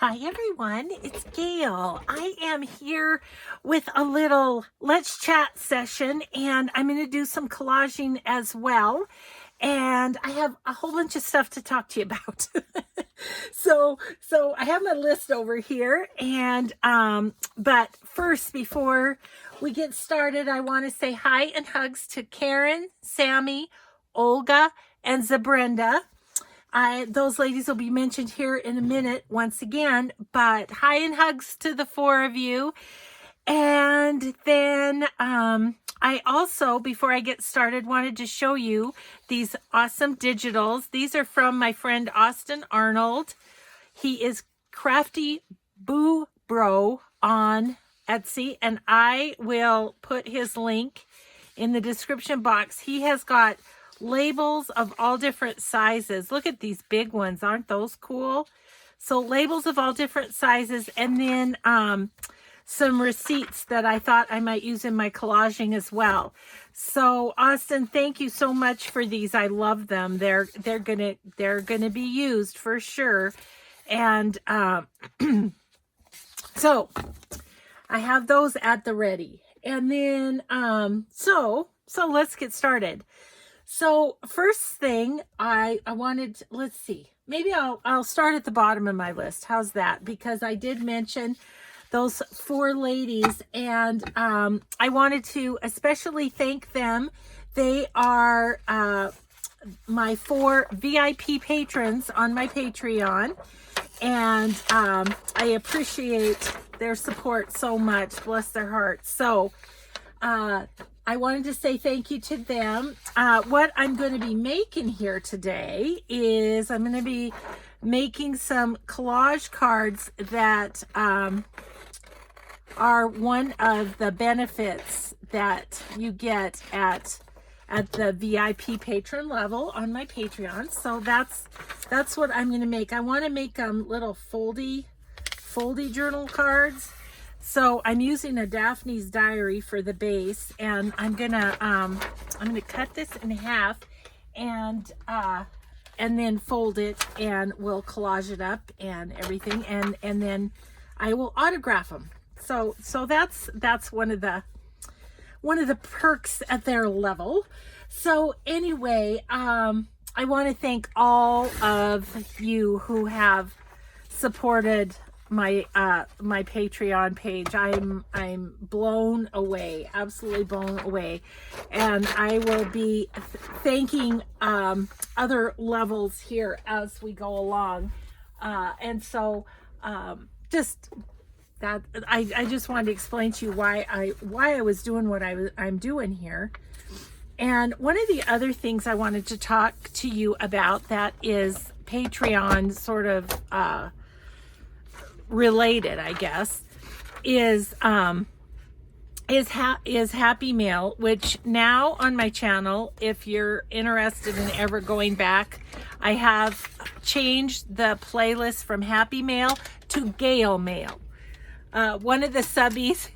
Hi everyone, it's Gayle. I am here with a little Let's Chat session, and I'm going to do some collaging as well. And I have a whole bunch of stuff to talk to you about. so I have my list over here, and but first, before we get started, I want to say hi and hugs to Karen, Sammy, Olga, and Zabrenda. Those ladies will be mentioned here in a minute once again, but hi and hugs to the four of you. And then I also, before I get started, wanted to show you these awesome digitals. These are from my friend Austin Arnold. He is Crafty Boo Bro on Etsy, and I will put his link in the description box. He has got labels of all different sizes. Look at these big ones. Aren't those cool? So labels of all different sizes, and then some receipts that I thought I might use in my collaging as well. So Austin, thank you so much for these. I love them. They're gonna be used for sure. And so I have those at the ready. And then so let's get started. So first thing I wanted, let's see, maybe I'll start at the bottom of my list. How's that? Because I did mention those four ladies, and I wanted to especially thank them. They are my four VIP patrons on my Patreon, and I appreciate their support so much. Bless their hearts. So I wanted to say thank you to them. What I'm going to be making here today is I'm going to be making some collage cards that are one of the benefits that you get at the VIP patron level on my Patreon. So that's what I'm going to make. I want to make little foldy journal cards. So I'm using a Daphne's Diary for the base, and I'm gonna cut this in half and then fold it, and we'll collage it up and everything, and then I will autograph them. So that's one of the perks at their level. So anyway, I want to thank all of you who have supported my Patreon page. I'm blown away, absolutely blown away, and I will be thanking other levels here as we go along, and so just that I just wanted to explain to you why I was doing what I'm doing here. And one of the other things I wanted to talk to you about that is Patreon sort of related, I guess, is Happy Mail, which now on my channel, if you're interested in ever going back, I have changed the playlist from Happy Mail to Gayle Mail. One of the subbies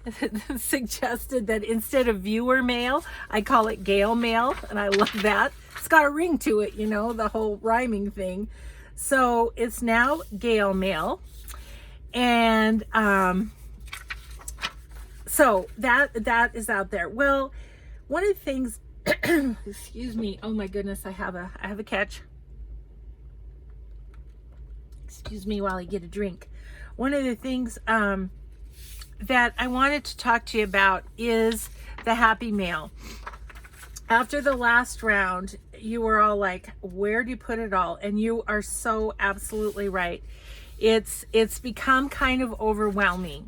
suggested that instead of viewer mail, I call it Gayle Mail, and I love that. It's got a ring to it, you know, the whole rhyming thing. So it's now Gayle Mail. And so that is out there. Well, one of the things excuse me, oh my goodness, I have a catch. Excuse me while I get a drink. One of the things that I wanted to talk to you about is the Happy Mail. After the last round, you were all like, where do you put it all? And you are so absolutely right. It's become kind of overwhelming,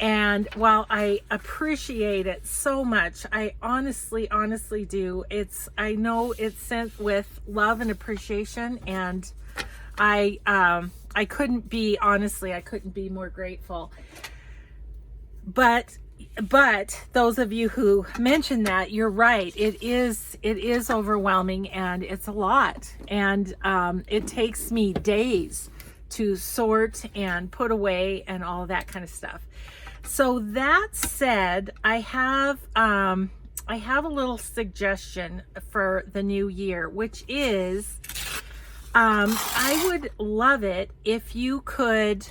and while I appreciate it so much, I honestly do, I know it's sent with love and appreciation, and I couldn't be more grateful. But those of you who mentioned that, you're right, it is overwhelming, and it's a lot, and it takes me days to sort and put away and all that kind of stuff. So that said, I have a little suggestion for the new year, which is I would love it if you could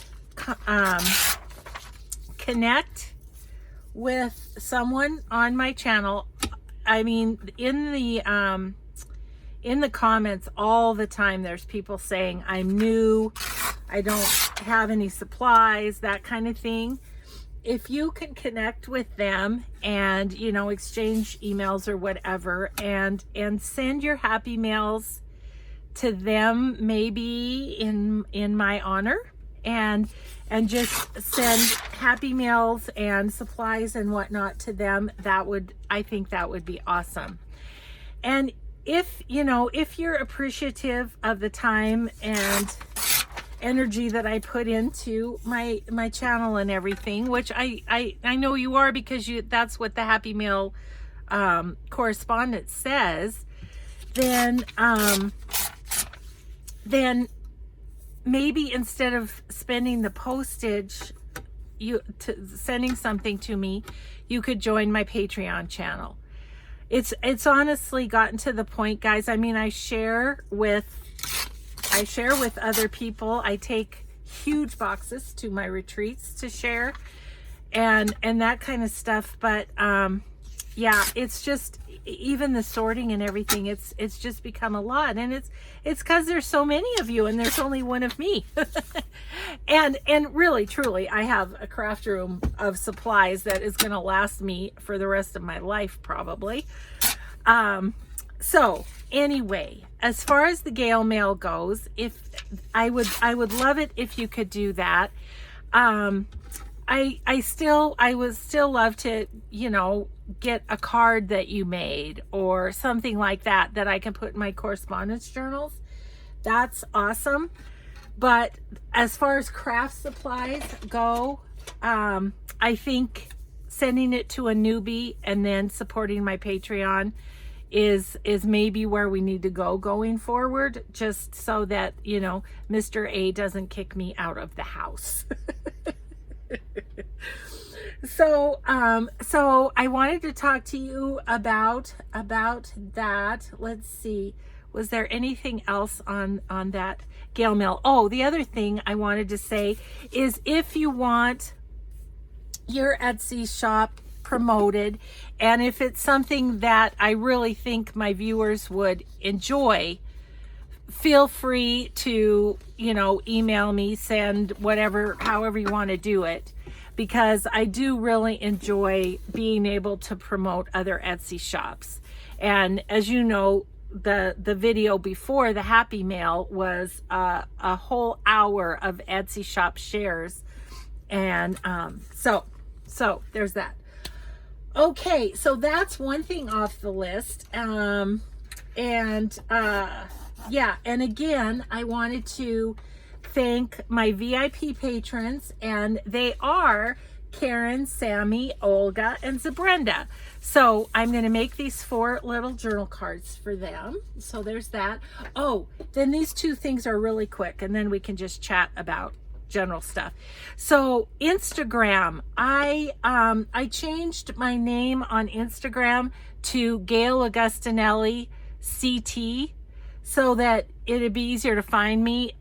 connect with someone on my channel, I mean, in the comments all the time, there's people saying, I'm new, I don't have any supplies, that kind of thing. If you can connect with them and, you know, exchange emails or whatever, and send your happy mails to them, maybe in my honor, and just send happy mails and supplies and whatnot to them, I think that would be awesome. And if, you know, if you're appreciative of the time and energy that I put into my channel and everything, which I know you are, because that's what the happy mail correspondence says, then maybe instead of spending the postage sending something to me, you could join my Patreon channel. It's honestly gotten to the point, guys. I mean, I share with other people. I take huge boxes to my retreats to share and that kind of stuff. But yeah, it's just, even the sorting and everything, it's just become a lot. And it's because there's so many of you and there's only one of me. and really, truly, I have a craft room of supplies that is going to last me for the rest of my life, probably. So anyway, as far as the Gayle mail goes, if I would love it if you could do that. I would still love to, you know, get a card that you made or something like that I can put in my correspondence journals. That's awesome. But as far as craft supplies go, I think sending it to a newbie and then supporting my Patreon is maybe where we need to go going forward, just so that, you know, Mr. A doesn't kick me out of the house. So I wanted to talk to you about that. Let's see. Was there anything else on that Gayle mail? Oh, the other thing I wanted to say is, if you want your Etsy shop promoted, and if it's something that I really think my viewers would enjoy, feel free to, you know, email me, send whatever, however you want to do it, because I do really enjoy being able to promote other Etsy shops. And as you know, the video before the happy mail was a whole hour of Etsy shop shares. And so there's that. Okay, so that's one thing off the list. Yeah, and again, I wanted to thank my VIP patrons, and they are Karen, Sammy, Olga, and Zabrenda. So I'm going to make these 4 little journal cards for them. So there's that. Oh, then these 2 things are really quick, and then we can just chat about general stuff. So Instagram, I changed my name on Instagram to Gayle Agostinelli CT, so that it'd be easier to find me,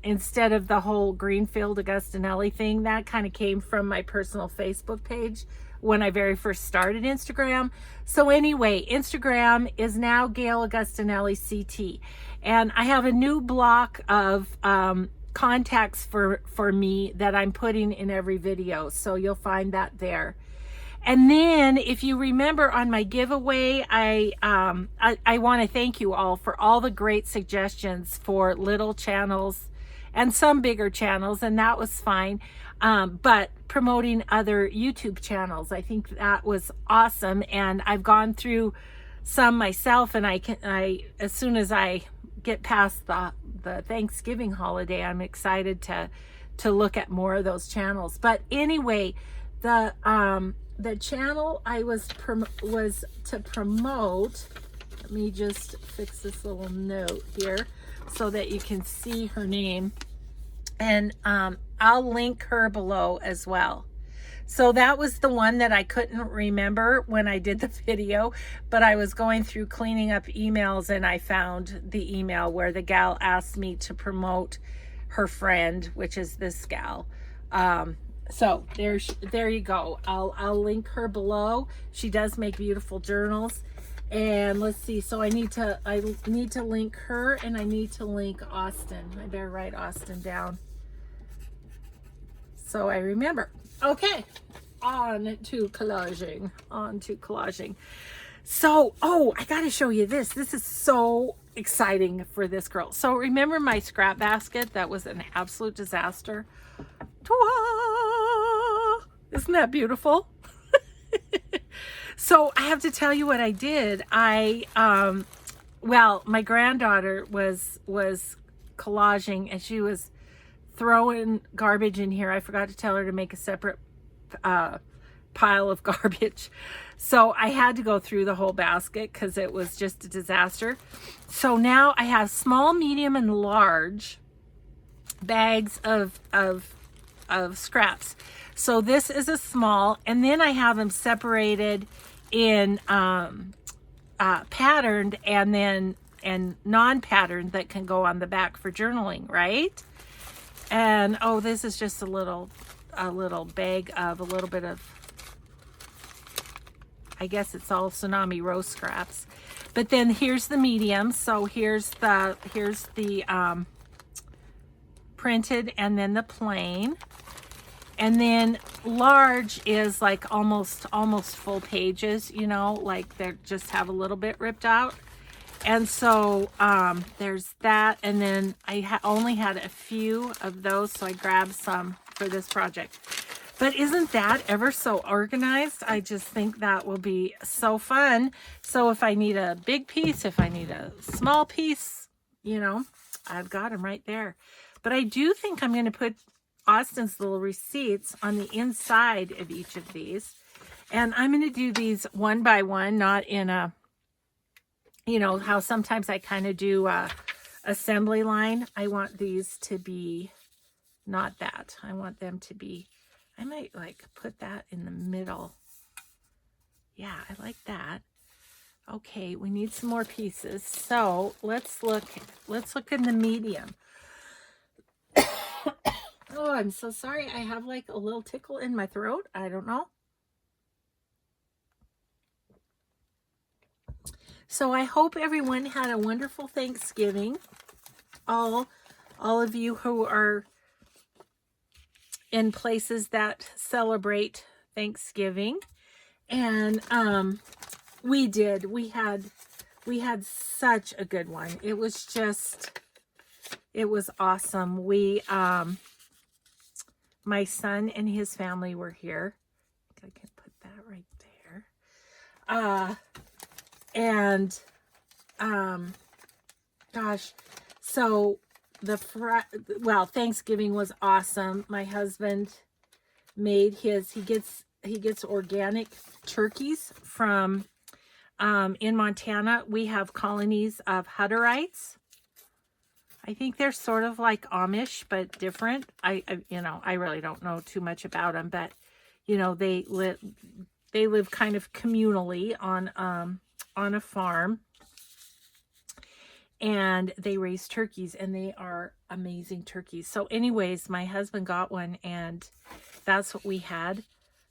instead of the whole Greenfield Agostinelli thing. That kind of came from my personal Facebook page when I very first started Instagram. So anyway, Instagram is now Gayle Agostinelli CT, and I have a new block of contacts for me that I'm putting in every video, so you'll find that there. And then, if you remember on my giveaway, I want to thank you all for all the great suggestions for little channels and some bigger channels, and that was fine. But promoting other YouTube channels, I think that was awesome. And I've gone through some myself, and I as soon as I get past the Thanksgiving holiday, I'm excited to look at more of those channels. But anyway, the channel I was to promote, let me just fix this little note here so that you can see her name, and I'll link her below as well. So that was the one that I couldn't remember when I did the video, but I was going through cleaning up emails, and I found the email where the gal asked me to promote her friend, which is this gal. So there you go. I'll link her below. She does make beautiful journals. And let's see. So I need to link her, and I need to link Austin. I better write Austin down so I remember. Okay, on to collaging. So, oh, I got to show you this. This is so exciting for this girl. So remember my scrap basket that was an absolute disaster? Ta-da! Isn't that beautiful? So I have to tell you what I did. Well, my granddaughter was collaging, and she was throwing garbage in here. I forgot to tell her to make a separate pile of garbage. So I had to go through the whole basket because it was just a disaster. So now I have small, medium, and large bags of scraps. So this is a small, and then I have them separated in patterned and non-patterned that can go on the back for journaling, right? And oh, this is just a little bag of a little bit of, I guess it's all tsunami rose scraps. But then here's the medium. So here's the printed, and then the plain. And then large is like almost full pages, you know, like they just have a little bit ripped out. And so there's that. And then I only had a few of those, so I grabbed some for this project. But isn't that ever so organized? I just think that will be so fun. So if I need a big piece, if I need a small piece, you know, I've got them right there. But I do think I'm going to put Austin's little receipts on the inside of each of these. And I'm going to do these one by one, not in a, you know, how sometimes I kind of do a assembly line. I want these to be not that. I want them to be, I might like put that in the middle. Yeah, I like that. Okay, we need some more pieces. So let's look in the medium. Oh, I'm so sorry. I have like a little tickle in my throat. I don't know. So I hope everyone had a wonderful Thanksgiving. All of you who are in places that celebrate Thanksgiving. And we did. We had such a good one. It was awesome. We my son and his family were here. I think I can put that right there. Gosh, so Thanksgiving was awesome. My husband made he gets organic turkeys from in Montana. We have colonies of Hutterites. I think they're sort of like Amish, but different. I really don't know too much about them, but you know, they live kind of communally on a farm, and they raise turkeys, and they are amazing turkeys. So anyways, my husband got one, and that's what we had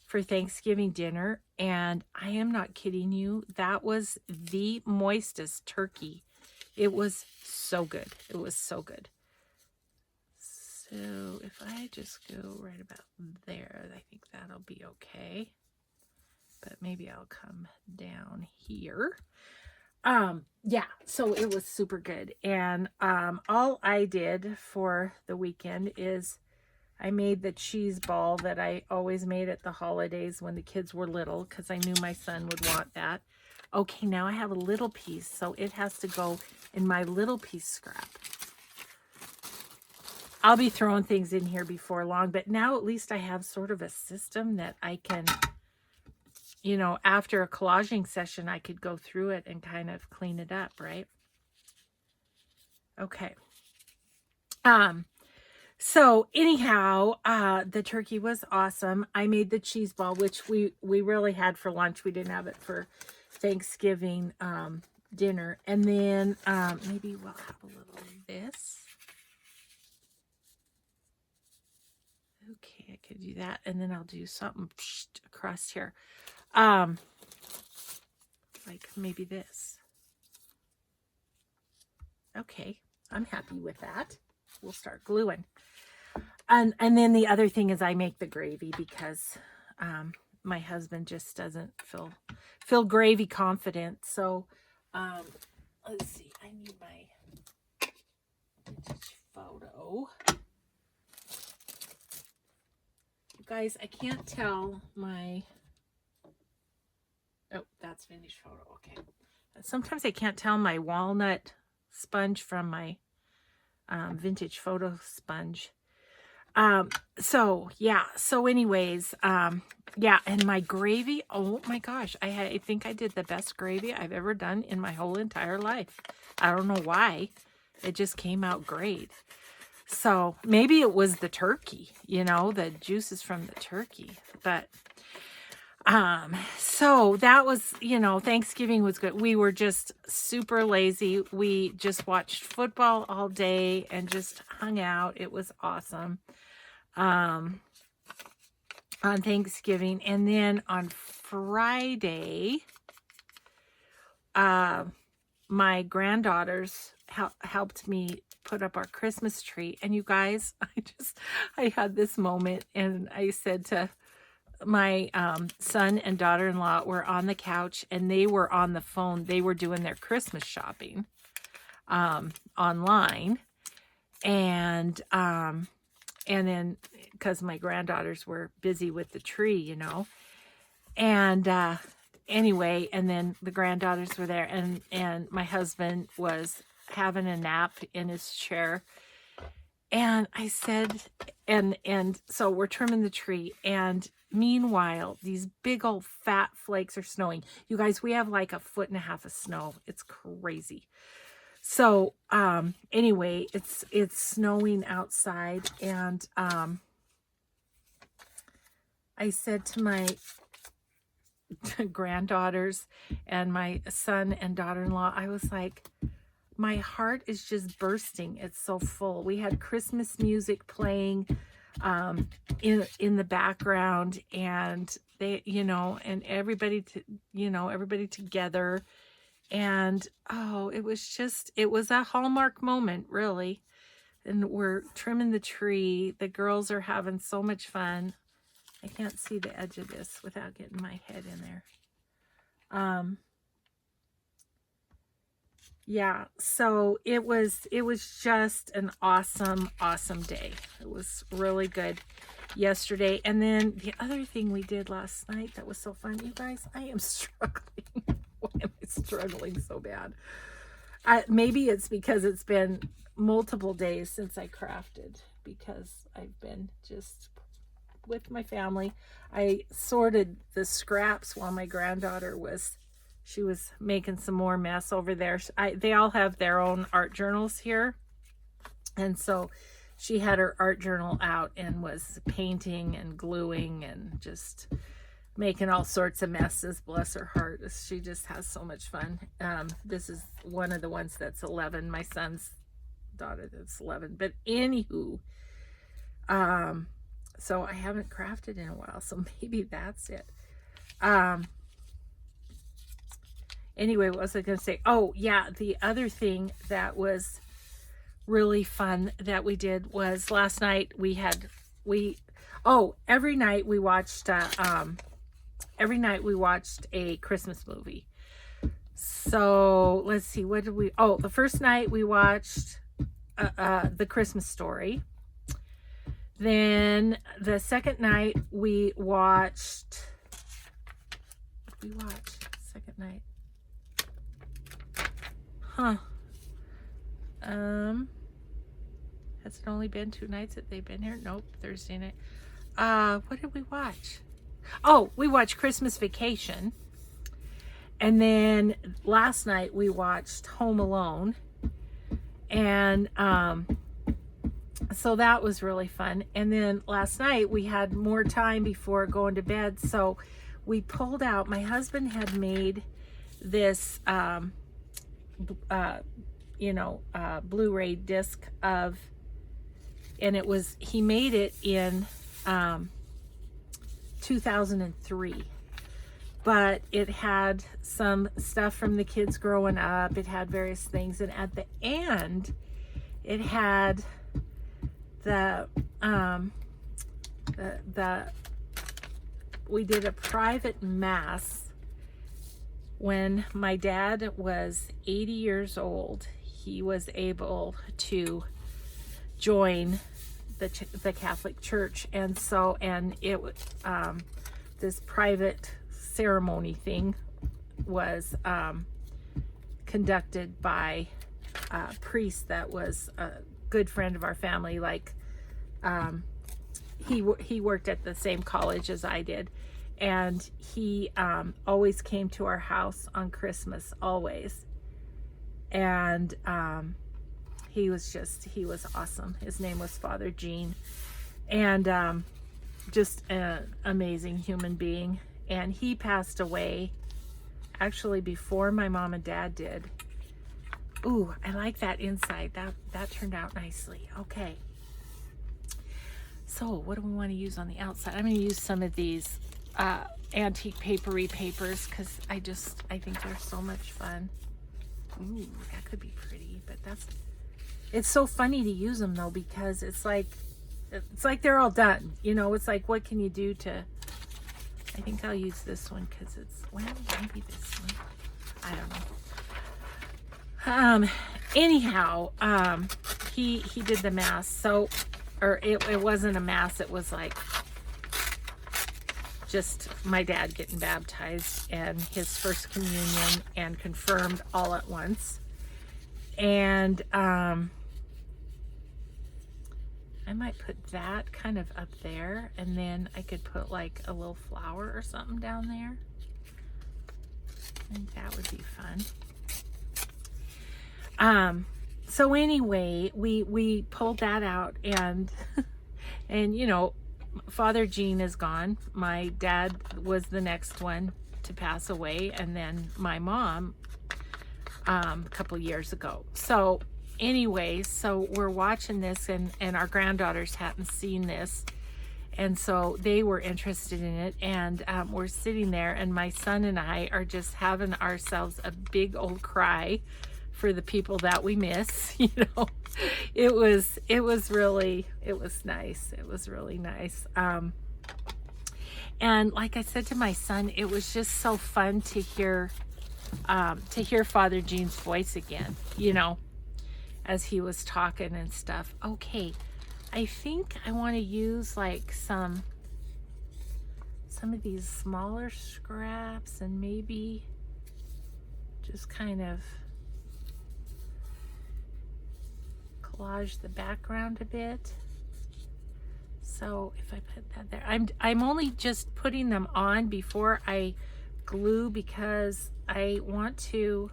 for Thanksgiving dinner. And I am not kidding you. That was the moistest turkey. It was so good. It was so good. So if I just go right about there, I think that'll be okay. But maybe I'll come down here. Yeah, so it was super good. And all I did for the weekend is I made the cheese ball that I always made at the holidays when the kids were little, because I knew my son would want that. Okay, now I have a little piece, so it has to go in my little piece scrap. I'll be throwing things in here before long, but now at least I have sort of a system that I can, you know, after a collaging session, I could go through it and kind of clean it up, right? Okay. So anyhow, the turkey was awesome. I made the cheese ball, which we really had for lunch. We didn't have it for Thanksgiving dinner. And then maybe we'll have a little of this. Okay, I could do that, and then I'll do something across here. Like maybe this. Okay, I'm happy with that. We'll start gluing. And then the other thing is I make the gravy because my husband just doesn't feel gravy confident. So let's see. I need my vintage photo. You guys, I can't tell my... Oh, that's vintage photo. Okay. Sometimes I can't tell my walnut sponge from my vintage photo sponge. So yeah, so anyways, yeah, and my gravy, oh my gosh, I think I did the best gravy I've ever done in my whole entire life. I don't know why. It just came out great. So maybe it was the turkey, you know, the juices from the turkey. But so that was, you know, Thanksgiving was good. We were just super lazy. We just watched football all day and just hung out. It was awesome. On Thanksgiving. And then on Friday, my granddaughters helped me put up our Christmas tree. And you guys, I had this moment, and I said to my son and daughter-in-law were on the couch, and they were on the phone. They were doing their Christmas shopping online. And then because my granddaughters were busy with the tree, you know, and anyway, and then the granddaughters were there, and my husband was having a nap in his chair, and I said, and so we're trimming the tree, and meanwhile these big old fat flakes are snowing. You guys, we have like 1.5 feet of snow. It's crazy. So anyway, it's snowing outside, and I said to my granddaughters and my son and daughter-in-law, I was like, my heart is just bursting. It's so full. We had Christmas music playing in the background, and they, you know, and everybody together. And oh, it was a Hallmark moment, really. And we're trimming the tree. The girls are having so much fun. I can't see the edge of this without getting my head in there. Yeah, so it was just an awesome day. It was really good yesterday. And then the other thing we did last night that was so fun, you guys, I am struggling. Why am I struggling so bad? Maybe it's because it's been multiple days since I crafted, because I've been just with my family. I sorted the scraps while my granddaughter was making some more mess over there. They all have their own art journals here. And so she had her art journal out and was painting and gluing and just making all sorts of messes. Bless her heart. She just has so much fun. This is one of the ones that's 11, my son's daughter that's 11. But anywho, so I haven't crafted in a while, so maybe that's it. Anyway, what was I going to say? Oh, yeah, the other thing that was really fun that we did was last night every night we watched a Christmas movie. So let's see, the first night we watched The Christmas Story. Then the second night we watched second night. Has it only been 2 nights that they've been here? Nope, Thursday night. What did we watch? Oh, we watched Christmas Vacation. And then last night we watched Home Alone. And so that was really fun. And then last night we had more time before going to bed, so we pulled out, my husband had made this Blu-ray disc of, and he made it in 2003. But it had some stuff from the kids growing up. It had various things. And at the end, it had we did a private mass when my dad was 80 years old. He was able to join the Catholic Church, and it this private ceremony thing was conducted by a priest that was a good friend of our family. Like he worked at the same college as I did, and he always came to our house on Christmas, always. And he was awesome. His name was Father Gene, and just an amazing human being. And he passed away actually before my mom and dad did. Ooh, I like that inside. That turned out nicely. Okay. So what do we want to use on the outside? I'm going to use some of these antique papery papers because I think they're so much fun. Ooh, that could be pretty, but it's so funny to use them though, because it's like they're all done. You know, it's like, what can you do to, I think I'll use this one because maybe this one. I don't know. Anyhow, he did the mass. So, or it wasn't a mass. It was like just my dad getting baptized and his first communion and confirmed all at once. And I might put that kind of up there, and then I could put like a little flower or something down there. I think that would be fun. So anyway, we pulled that out, and you know, Father Gene is gone. My dad was the next one to pass away, and then my mom a couple years ago. So anyway, so we're watching this, and our granddaughters hadn't seen this, and so they were interested in it, and we're sitting there, and my son and I are just having ourselves a big old cry for the people that we miss. You know, it was nice. It was really nice. And like I said to my son, it was just so fun to hear Father Gene's voice again, you know, as he was talking and stuff. Okay, I think I want to use like some of these smaller scraps, and maybe just kind of collage the background a bit. So if I put that there, I'm only just putting them on before I glue, because I want to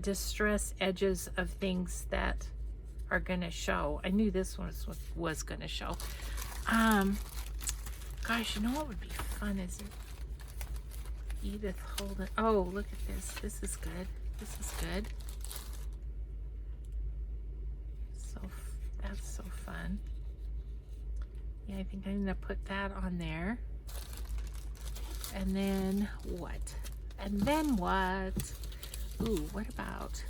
distress edges of things that are going to show. I knew this one was going to show. Gosh, you know what would be fun is Edith Holden. Oh, look at this. This is good. This is good. That's so fun. Yeah, I think I'm going to put that on there. And then what? Ooh, what about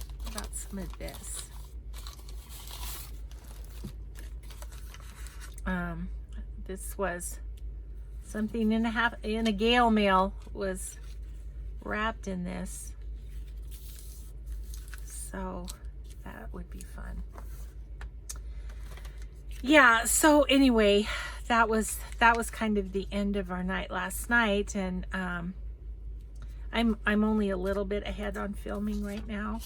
some of this? This was something in a Gayle mail was wrapped in this. So that would be fun. Yeah, so anyway, that was kind of the end of our night last night, and I'm only a little bit ahead on filming right now.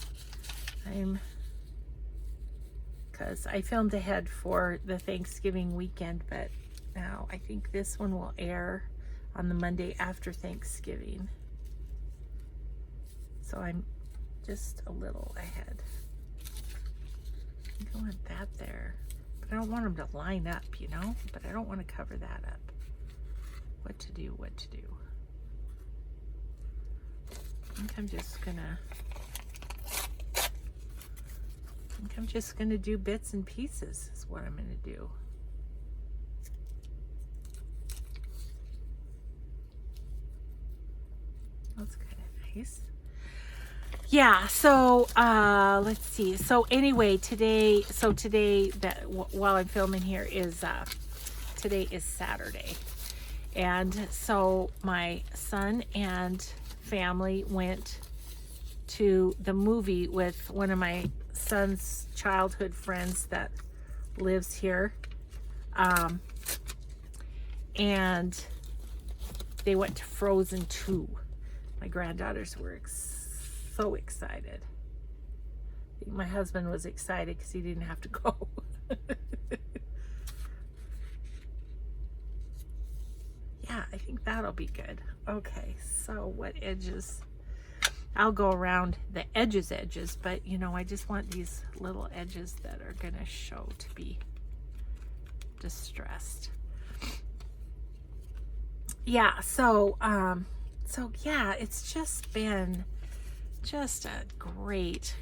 Because I filmed ahead for the Thanksgiving weekend, but now I think this one will air on the Monday after Thanksgiving. So I'm just a little ahead. I think I want that there. But I don't want them to line up, you know? But I don't want to cover that up. What to do. I think I'm just gonna do bits and pieces is what I'm gonna do. That's kind of nice. Yeah, so let's see. So anyway, today that while I'm filming here is today is Saturday. And so my son and family went to the movie with one of my son's childhood friends that lives here. And they went to Frozen 2. My granddaughters were so excited. I think my husband was excited because he didn't have to go. Yeah, I think that'll be good. Okay, so what edges? I'll go around the edges, but you know, I just want these little edges that are gonna show to be distressed. Yeah, so yeah, it's just been just a great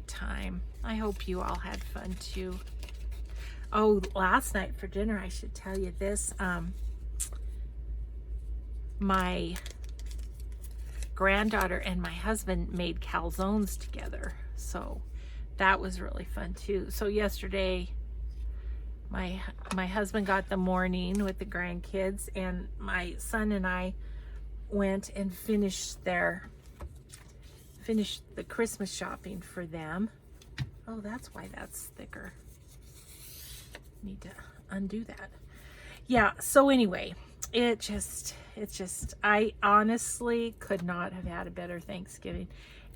time. I hope you all had fun too. Oh, last night for dinner, I should tell you this, my granddaughter and my husband made calzones together, so that was really fun too. So yesterday my husband got the morning with the grandkids, and my son and I went and finished the Christmas shopping for them. Oh, that's why that's thicker. Need to undo that. Yeah, so anyway, I honestly could not have had a better Thanksgiving.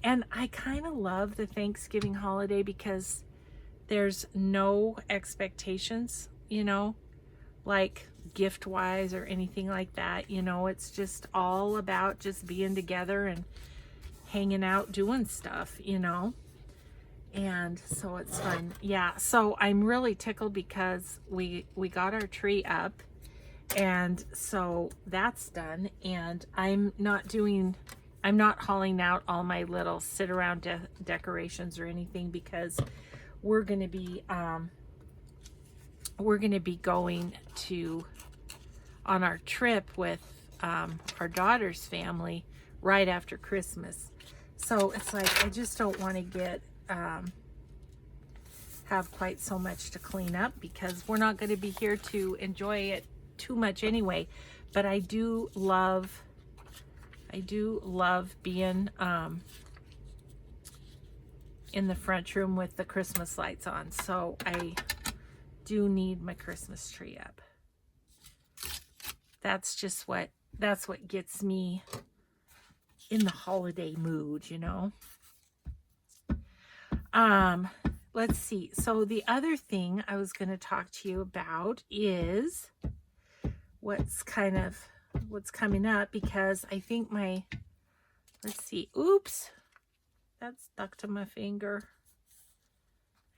And I kind of love the Thanksgiving holiday because there's no expectations, you know, like gift wise or anything like that. You know, it's just all about just being together and hanging out, doing stuff, you know. And so it's fun. Yeah, so I'm really tickled because we got our tree up, and so that's done. And I'm not hauling out all my little sit around decorations or anything, because we're going to be going on our trip with our daughter's family right after Christmas. So it's like I just don't want to get have quite so much to clean up, because we're not going to be here to enjoy it too much anyway. But I do love being in the front room with the Christmas lights on. So I do need my Christmas tree up. That's what gets me in the holiday mood, you know. Let's see. So the other thing I was going to talk to you about is what's coming up, because I think let's see. Oops. That's stuck to my finger.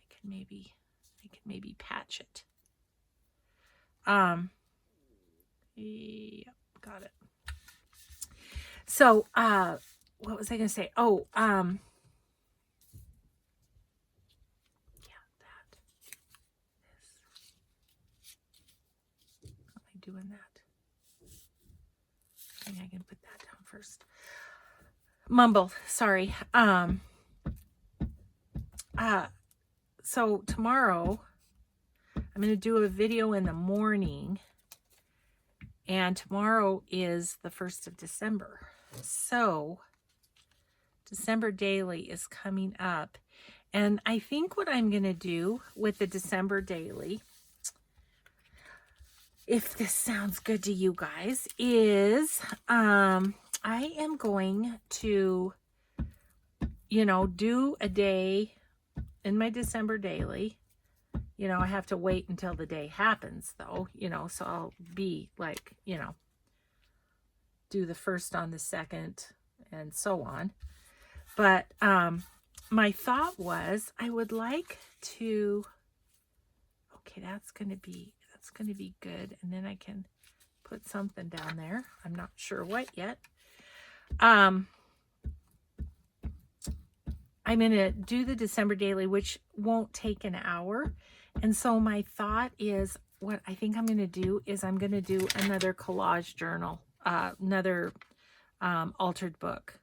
I can maybe patch it. Yep, got it. So, what was I going to say? Oh, yeah, how am I doing that? I think I can put that down first. Mumble, sorry. So tomorrow I'm going to do a video in the morning, and tomorrow is the 1st of December. So December Daily is coming up, and I think what I'm going to do with the December Daily, if this sounds good to you guys, is I am going to, you know, do a day in my December Daily. You know, I have to wait until the day happens, though, you know, so I'll be like, you know, do the first on the second and so on. But my thought was I would like to, okay, that's going to be good. And then I can put something down there. I'm not sure what yet. I'm going to do the December Daily, which won't take an hour. And so my thought is, what I think I'm going to do is I'm going to do another collage journal, another altered book,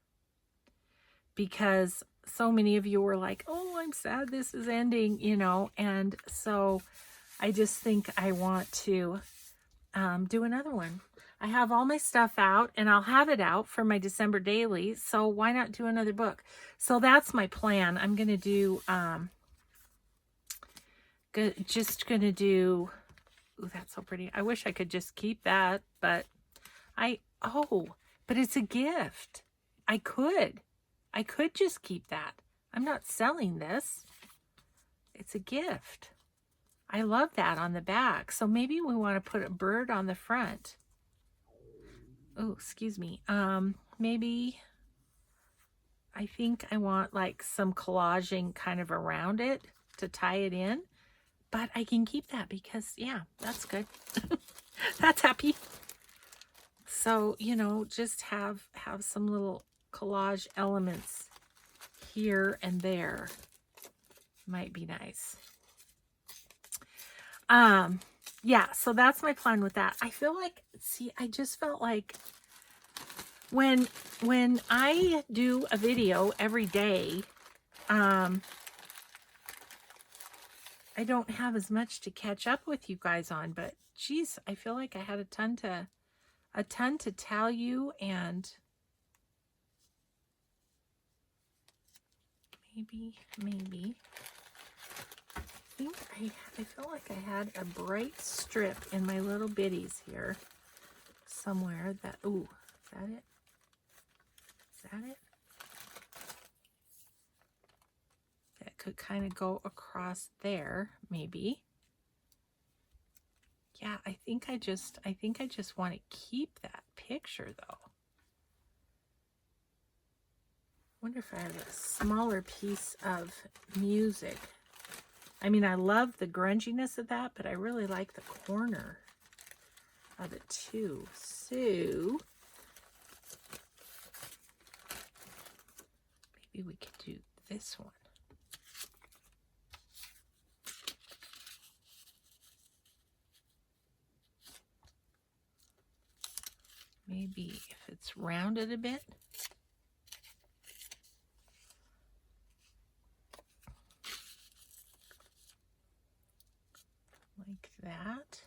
because so many of you were like, oh, I'm sad this is ending, you know, and so I just think I want to do another one. I have all my stuff out, and I'll have it out for my December daily, so why not do another book? So that's my plan. I'm going to do, just going to do, ooh, that's so pretty. I wish I could just keep that, but but it's a gift. I could just keep that. I'm not selling this. It's a gift. I love that on the back. So maybe we want to put a bird on the front. Oh, excuse me. Maybe I think I want like some collaging kind of around it to tie it in. But I can keep that because, yeah, that's good. That's happy. So, you know, just have some little collage elements here and there. Might be nice. Yeah, so that's my plan with that. I feel like, see, I just felt like when I do a video every day, I don't have as much to catch up with you guys on, but geez, I feel like I had a ton to tell you, and maybe I feel like I had a bright strip in my little bitties here somewhere that, ooh, is that it? Is that it? That could kind of go across there, maybe. Yeah, I think I just want to keep that picture though. Wonder if I have a smaller piece of music. I mean, I love the grunginess of that, but I really like the corner of it too. So maybe we could do this one. Maybe if it's rounded a bit. Like that.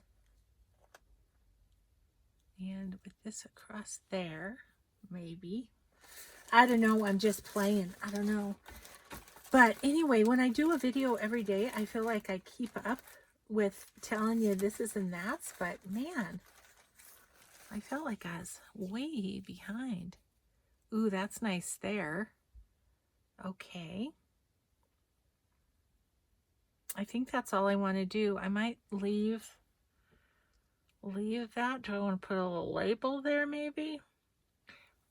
And with this across there, maybe. I don't know, I'm just playing. I don't know. But anyway, when I do a video every day, I feel like I keep up with telling you this is and that's, but man, I felt like I was way behind. Ooh, that's nice there. Okay. I think that's all I want to do. I might leave that. Do I want to put a little label there maybe?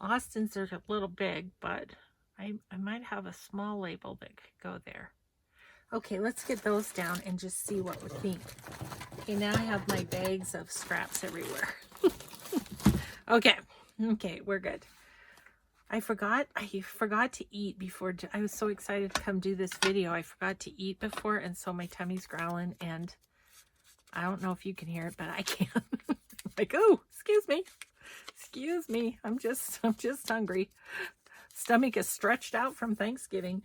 Austin's are a little big, but I might have a small label that could go there. Okay, let's get those down and just see what we think. Okay, now I have my bags of scraps everywhere. Okay, we're good. I forgot to eat before. I was so excited to come do this video. I forgot to eat before, and so my tummy's growling, and I don't know if you can hear it, but I can. Like, oh, excuse me. I'm just hungry. Stomach is stretched out from Thanksgiving.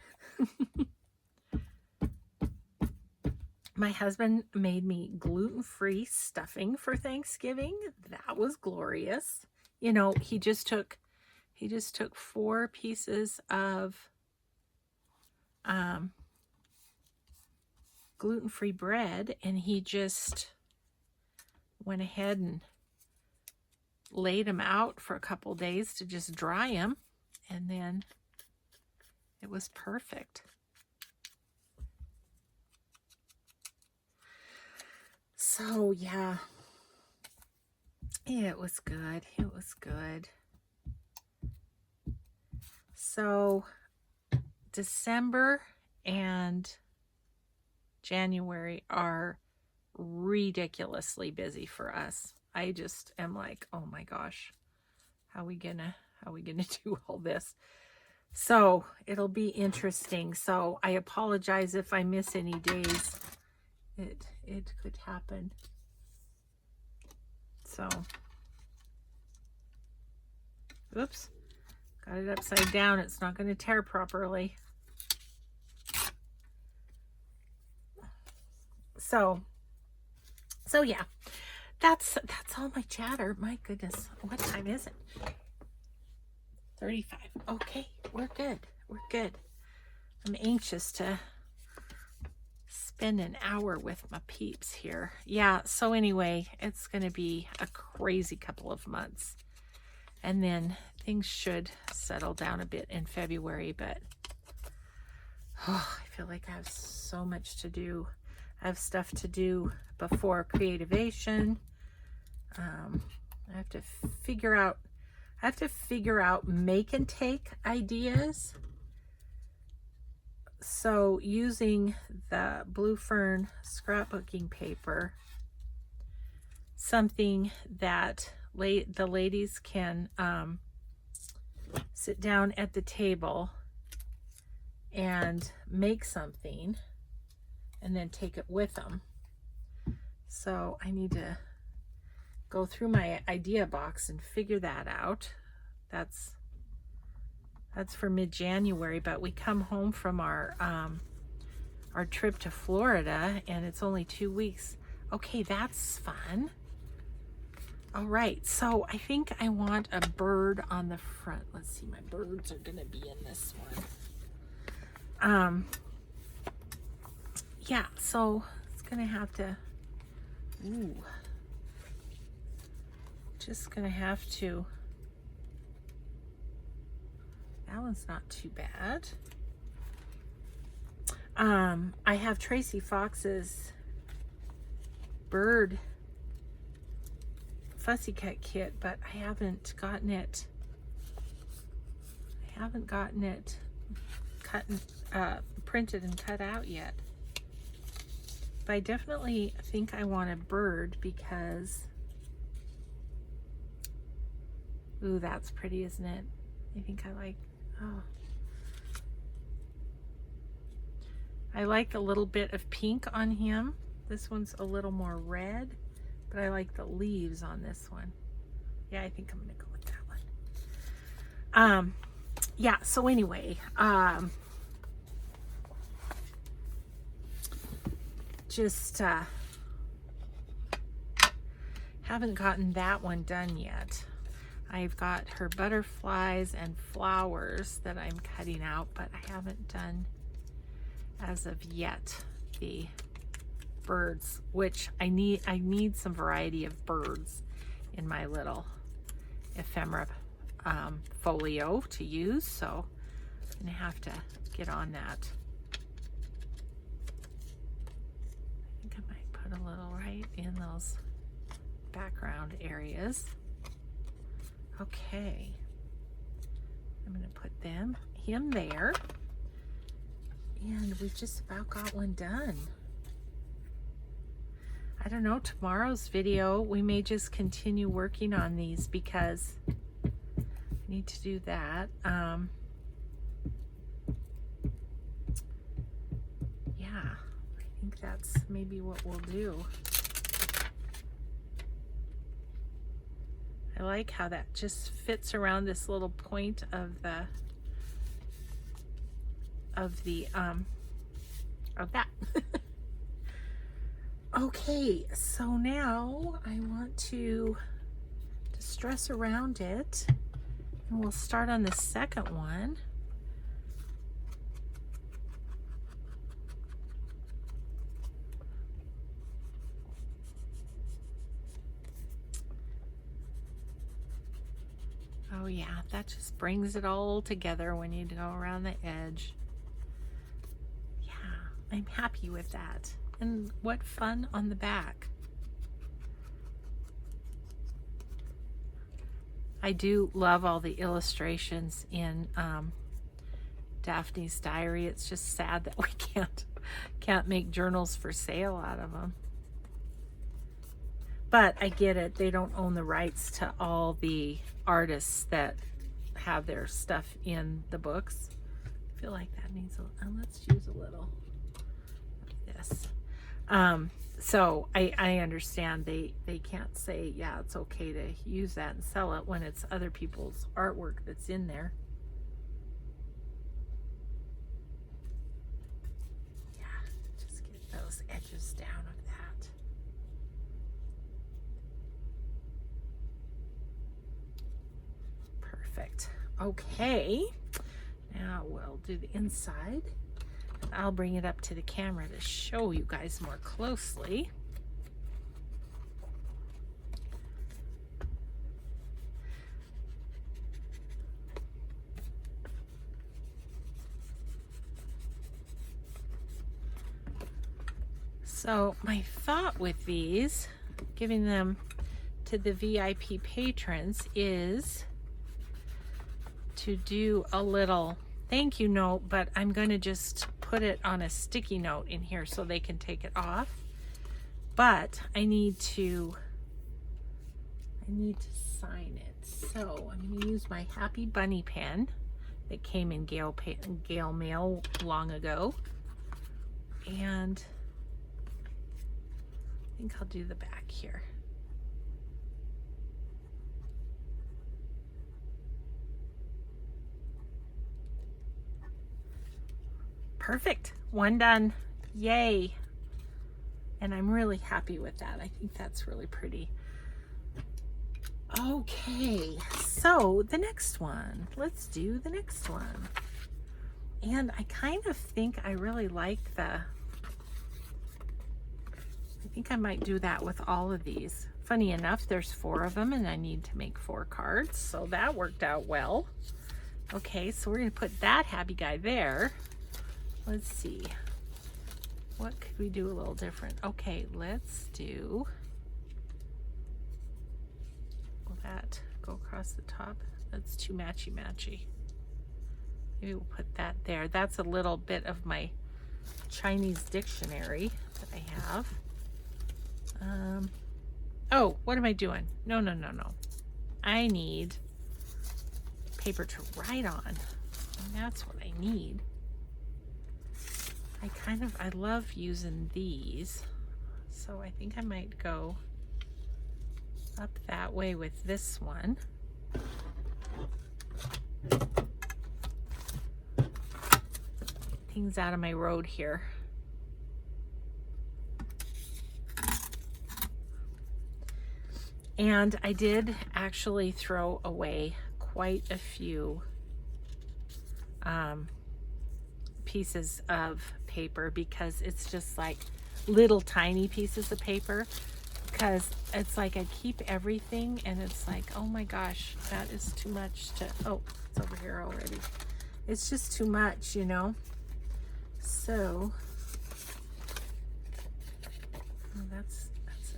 My husband made me gluten-free stuffing for Thanksgiving. That was glorious. You know, he just took 4 pieces of gluten-free bread, and he just went ahead and laid them out for a couple days to just dry them, and then it was perfect. So yeah, it was good. It was good. So December and January are ridiculously busy for us. I just am like, oh my gosh, how are we gonna do all this? So it'll be interesting. So I apologize if I miss any days. It could happen. So, oops. Got it upside down. It's not going to tear properly. So yeah, that's all my chatter. My goodness, what time is it? 35. Okay, we're good. We're good. I'm anxious to spend an hour with my peeps here. Yeah, so anyway, it's going to be a crazy couple of months. And then things should settle down a bit in February, but I feel like I have so much to do. I have stuff to do before Creativation. I have to figure out make and take ideas. So using the Blue Fern scrapbooking paper, something that the ladies can sit down at the table and make something and then take it with them. So I need to go through my idea box and figure that out. That's for mid-January, but we come home from our trip to Florida and it's only 2 weeks. Okay, that's fun. All right, so I think I want a bird on the front. Let's see, my birds are gonna be in this one. Yeah, so it's gonna have to, just gonna have to, that one's not too bad. I have Tracy Fox's bird Fussy cut kit, but I haven't gotten it. Cut and printed and cut out yet. But I definitely think I want a bird because, ooh, that's pretty, isn't it? I think I like a little bit of pink on him. This one's a little more red, but I like the leaves on this one. Yeah, I think I'm gonna go with that one. Yeah, so anyway, just haven't gotten that one done yet. I've got her butterflies and flowers that I'm cutting out, but I haven't done as of yet the birds, which I need some variety of birds in my little ephemera folio to use, so I'm gonna have to get on that. I think I might put a little right in those background areas. Okay, I'm gonna put him there, and we've just about got one done. I don't know, tomorrow's video, we may just continue working on these because I need to do that. Yeah, I think that's maybe what we'll do. I like how that just fits around this little point of that. Okay, so now I want to distress around it, and we'll start on the second one. Oh yeah, that just brings it all together when you go around the edge. Yeah, I'm happy with that. And what fun on the back. I do love all the illustrations in Daphne's diary. It's just sad that we can't make journals for sale out of them. But I get it. They don't own the rights to all the artists that have their stuff in the books. I feel like that needs let's use a little of this. So I understand they can't say, yeah, it's okay to use that and sell it when it's other people's artwork that's in there. those edges down of that. Perfect. Okay, now we'll do the inside. I'll bring it up to the camera to show you guys more closely. So my thought with these, giving them to the VIP patrons, is to do a little thank you note, but I'm going to just put it on a sticky note in here so they can take it off. But I need to sign it. So I'm going to use my Happy Bunny pen that came in Gayle mail long ago. And I think I'll do the back here. Perfect. One done. Yay. And I'm really happy with that. I think that's really pretty. Okay, so the next one. Let's do the next one. And I kind of think I really like the... I think I might do that with all of these. Funny enough, there's 4 of them and I need to make 4 cards, so that worked out well. Okay, so we're going to put that happy guy there. Let's see. What could we do a little different? Okay, let's do... Will that go across the top? That's too matchy-matchy. Maybe we'll put that there. That's a little bit of my Chinese dictionary that I have. Oh, what am I doing? No. I need paper to write on. And that's what I need. I love using these. So I think I might go up that way with this one. Things out of my road here. And I did actually throw away quite a few pieces of paper because it's just like little tiny pieces of paper, because it's like I keep everything and it's like, oh my gosh, that is too much to... Oh, it's over here already. It's just too much, you know. So that's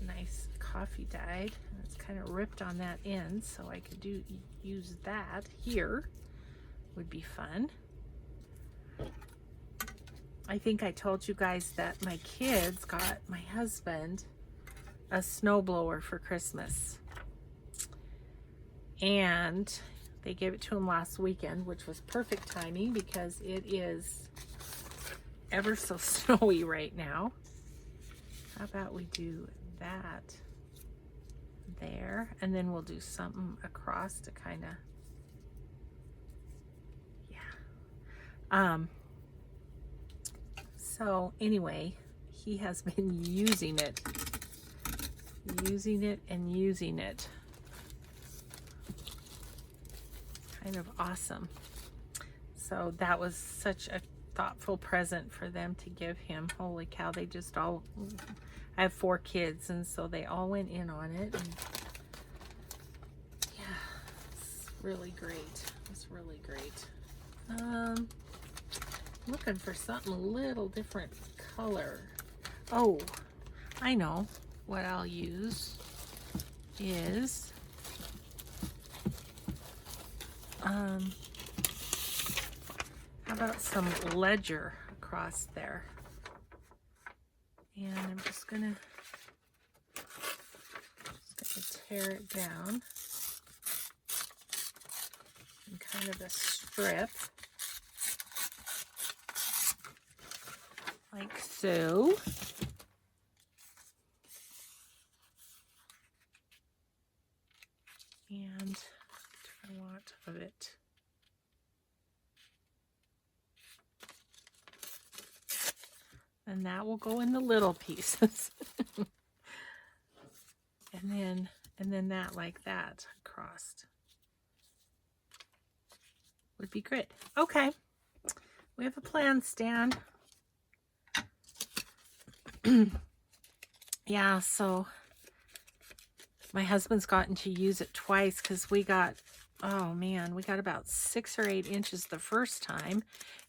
a nice coffee dyed. It's kind of ripped on that end, so I could use that here. Would be fun. I think I told you guys that my kids got my husband a snowblower for Christmas. And they gave it to him last weekend, which was perfect timing because it is ever so snowy right now. How about we do that there, and then we'll do something across to kind of, yeah. So anyway, he has been using it. Kind of awesome. So that was such a thoughtful present for them to give him. Holy cow, they just all... I have 4 kids, and so they all went in on it. And yeah, it's really great. It's really great. Looking for something a little different color. Oh, I know what I'll use is how about some ledger across there? And I'm just gonna tear it down in kind of a strip, like so. And a lot of it. And that will go in the little pieces. and then that like that crossed would be great. Okay. We have a plan, Stan. Yeah, so my husband's gotten to use it twice because we got, oh man, we got about 6 or 8 inches the first time.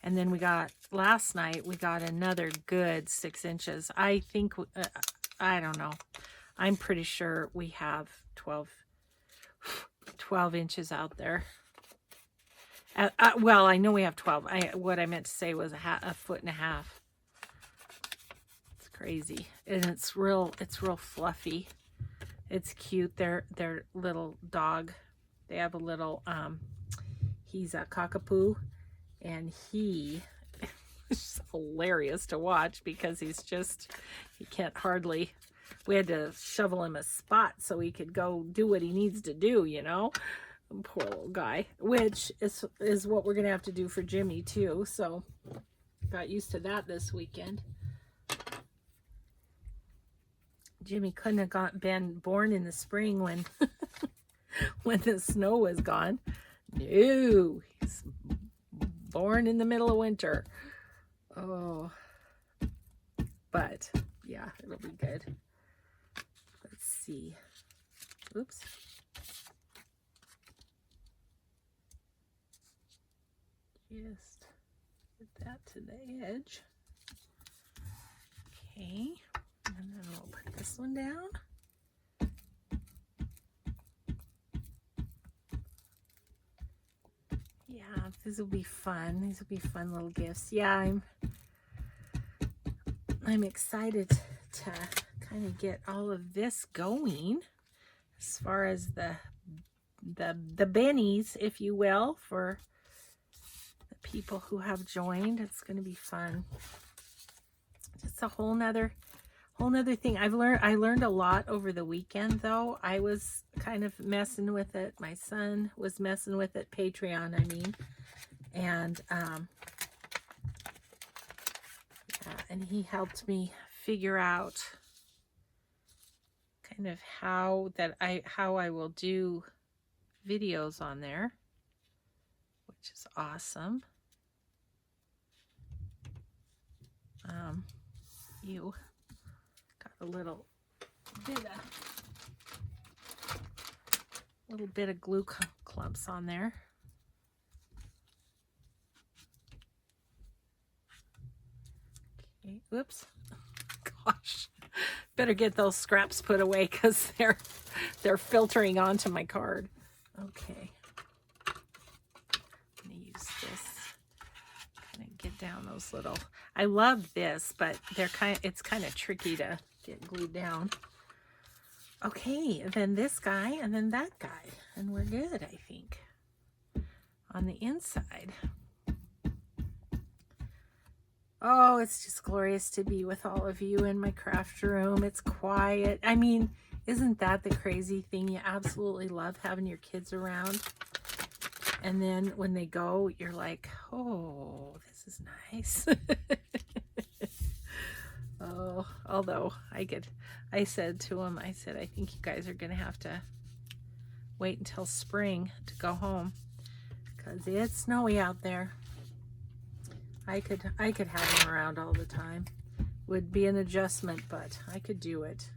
And then we got, last night, we got another good 6 inches. I think, I don't know. I'm pretty sure we have 12 inches out there. Well, I know we have 12. What I meant to say was a foot and a half. It's crazy. And it's real fluffy. It's cute. Their little dog. They have a little, he's a cockapoo. And he is hilarious to watch because he can't hardly, we had to shovel him a spot so he could go do what he needs to do, you know? Poor little guy, which is what we're going to have to do for Jimmy too. So got used to that this weekend. Jimmy couldn't have been born in the spring when, when the snow was gone. No, he's born in the middle of winter. Oh, but yeah, it'll be good. Let's see. Oops. Just get that to the edge. Okay, and then we'll put this one down. Yeah, these will be fun. These will be fun little gifts. Yeah, I'm excited to kind of get all of this going as far as the bennies, if you will, for the people who have joined. It's going to be fun. It's a whole nother thing. I learned a lot over the weekend, though. I was kind of messing with it. My son was messing with it. Patreon, I mean. And and he helped me figure out kind of how I will do videos on there, which is awesome. You got a little bit of glue clumps on there. Okay, oops. Gosh. Better get those scraps put away because they're filtering onto my card. Okay. I'm gonna use this. Kind of get down those little. I love this, but it's kind of tricky to get glued down. Okay, then this guy and then that guy, and we're good, I think. On the inside. Oh, it's just glorious to be with all of you in my craft room. It's quiet. I mean, isn't that the crazy thing? You absolutely love having your kids around. And then when they go, you're like, oh, this is nice. Oh, although I said to him, I said, I think you guys are going to have to wait until spring to go home because it's snowy out there. I could have him around all the time. Would be an adjustment, but I could do it.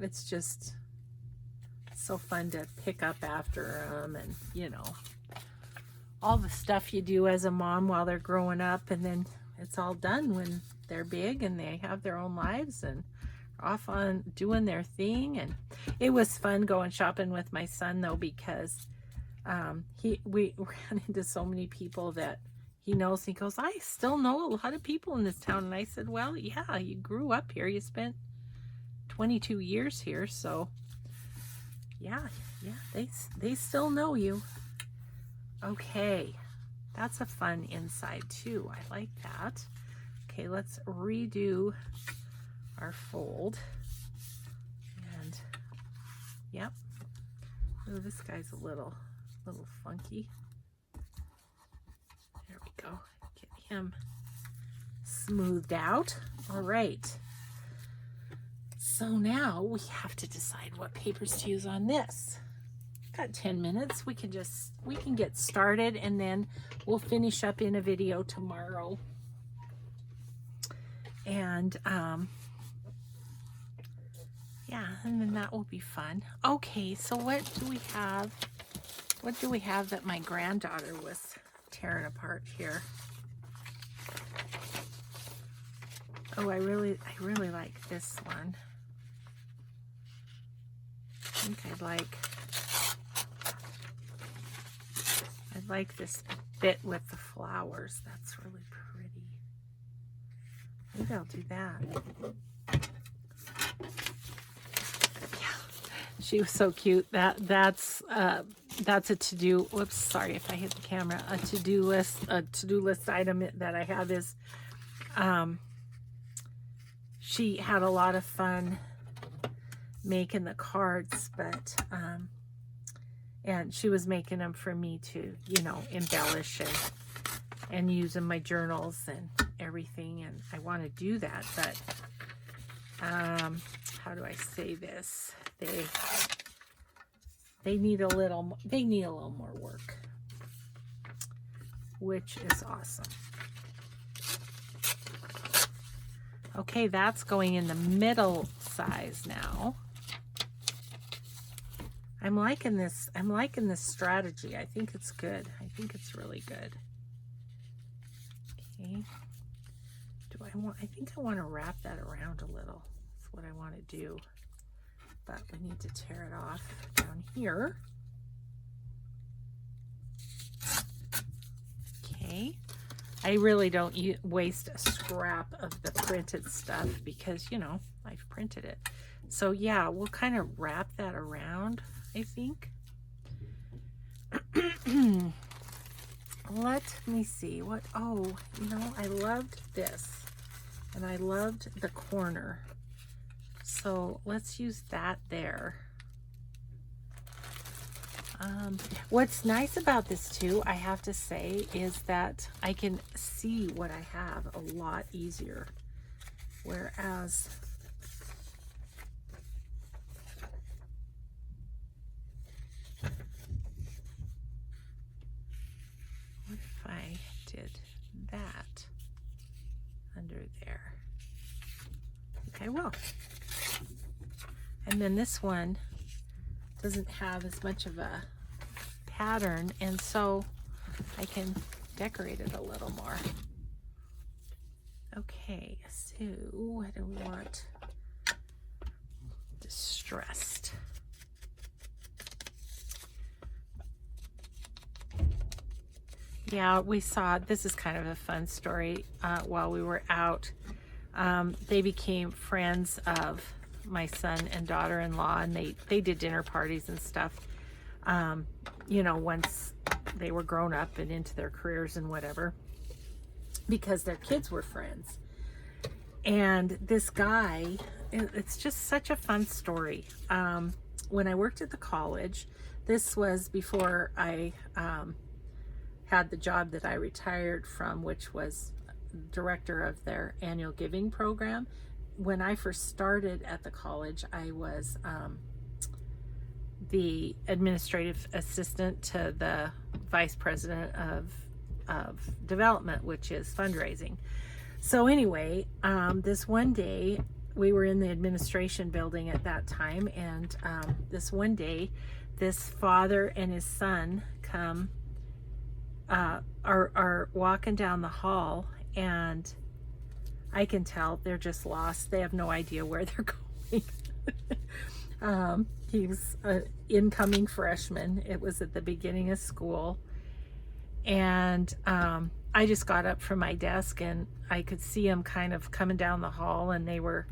It's just so fun to pick up after them, and you know, all the stuff you do as a mom while they're growing up, and then it's all done when they're big and they have their own lives and off on doing their thing. And it was fun going shopping with my son though, because we ran into so many people that he knows. He goes, I still know a lot of people in this town. And I said, well, yeah, you grew up here. You spent 22 years here. So yeah, they still know you. Okay. That's a fun inside too. I like that. Okay, let's redo our fold. And yep. Oh, this guy's a little funky. There we go. Get him smoothed out. All right. So now we have to decide what papers to use on this. Got 10 minutes. We can get started, and then we'll finish up in a video tomorrow. And yeah, and then that will be fun. Okay, so what do we have? What do we have that my granddaughter was tearing apart here? Oh, I really like this one. I think I'd like this bit with the flowers. That's really pretty. Maybe I'll do that. Yeah, she was so cute. That's a to-do. Whoops, sorry if I hit the camera. A to-do list item that I have is, she had a lot of fun making the cards, but and she was making them for me to, you know, embellish and use in my journals and everything, and I want to do that, but how do I say this? They need a little more work, which is awesome. Okay, that's going in the middle size now. I'm liking this strategy. I think it's good. I think it's really good. Okay. I think I want to wrap that around a little. That's what I want to do. But we need to tear it off down here. Okay. I really don't waste a scrap of the printed stuff because, you know, I've printed it. So yeah, we'll kind of wrap that around, I think. Let me see what, oh, you know, I loved this and I loved the corner. So let's use that there. What's nice about this too, I have to say, is that I can see what I have a lot easier. Whereas what if I did that under there? Okay, well. And then this one doesn't have as much of a pattern, and so I can decorate it a little more. Okay, so what do we want? Distressed. Yeah, we saw, this is kind of a fun story. While we were out, they became friends of my son and daughter-in-law, and they did dinner parties and stuff, you know, once they were grown up and into their careers and whatever, because their kids were friends. And this guy, it's just such a fun story. When I worked at the college, this was before I had the job that I retired from, which was director of their annual giving program. When I first started at the college, I was the administrative assistant to the vice president of development, which is fundraising. So anyway, this one day, we were in the administration building at that time, and this one day, this father and his son come, are walking down the hall, and I can tell they're just lost. They have no idea where they're going. He was an incoming freshman. It was at the beginning of school. And I just got up from my desk, and I could see them kind of coming down the hall, and they were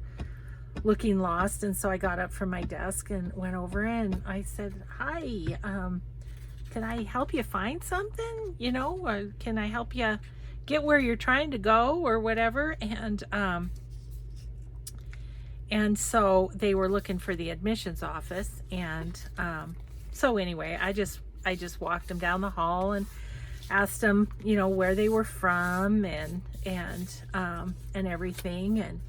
looking lost. And so I got up from my desk and went over, and I said, hi, can I help you find something? You know, or can I help you get where you're trying to go or whatever? And so they were looking for the admissions office. And so anyway, I just walked them down the hall, and asked them, you know, where they were from and everything,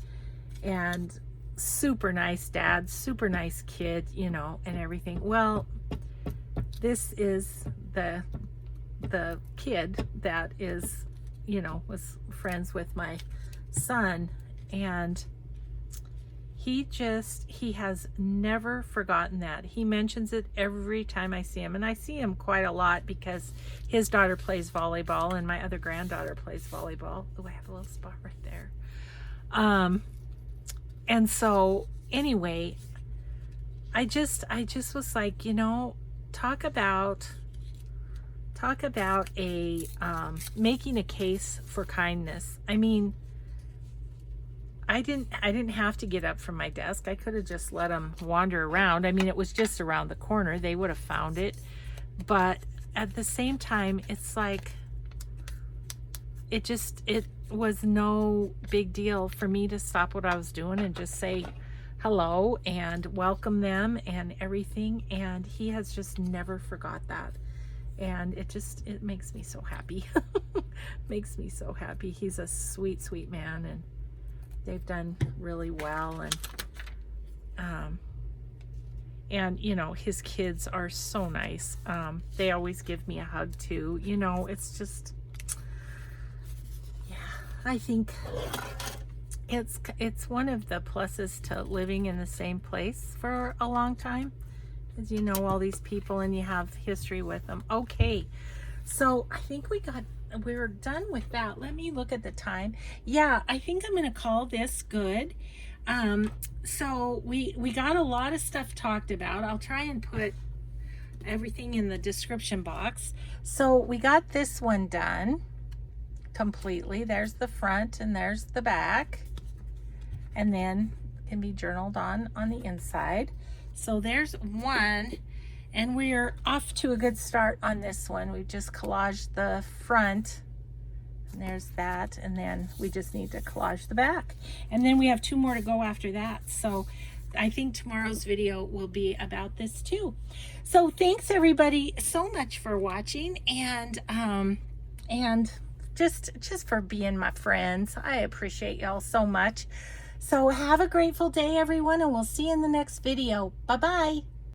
and super nice dad, super nice kid, you know, and everything. Well, this is the kid that is, you know, was friends with my son, and he has never forgotten that. He mentions it every time I see him, and I see him quite a lot because his daughter plays volleyball and my other granddaughter plays volleyball. Oh, I have a little spot right there. And so anyway, I just was like, you know, talk about a making a case for kindness. I mean, I didn't have to get up from my desk. I could have just let them wander around. I mean, it was just around the corner. They would have found it. But at the same time, it's like, it was no big deal for me to stop what I was doing and just say hello and welcome them and everything. And he has just never forgot that. And it makes me so happy. Makes me so happy. He's a sweet, sweet man, and they've done really well, and you know, his kids are so nice. They always give me a hug too. You know, it's just, yeah, I think it's one of the pluses to living in the same place for a long time, is you know all these people and you have history with them. Okay, so I think we're done with that. Let me look at the time. Yeah, I think I'm gonna call this good. So we got a lot of stuff talked about. I'll try and put everything in the description box. So we got this one done completely. There's the front and there's the back, and then it can be journaled on the inside. So there's one, and we're off to a good start on this one. We've just collaged the front, and there's that, and then we just need to collage the back. And then we have 2 more to go after that. So I think tomorrow's video will be about this too. So thanks everybody so much for watching, and just for being my friends. I appreciate y'all so much. So have a grateful day, everyone, and we'll see you in the next video. Bye-bye.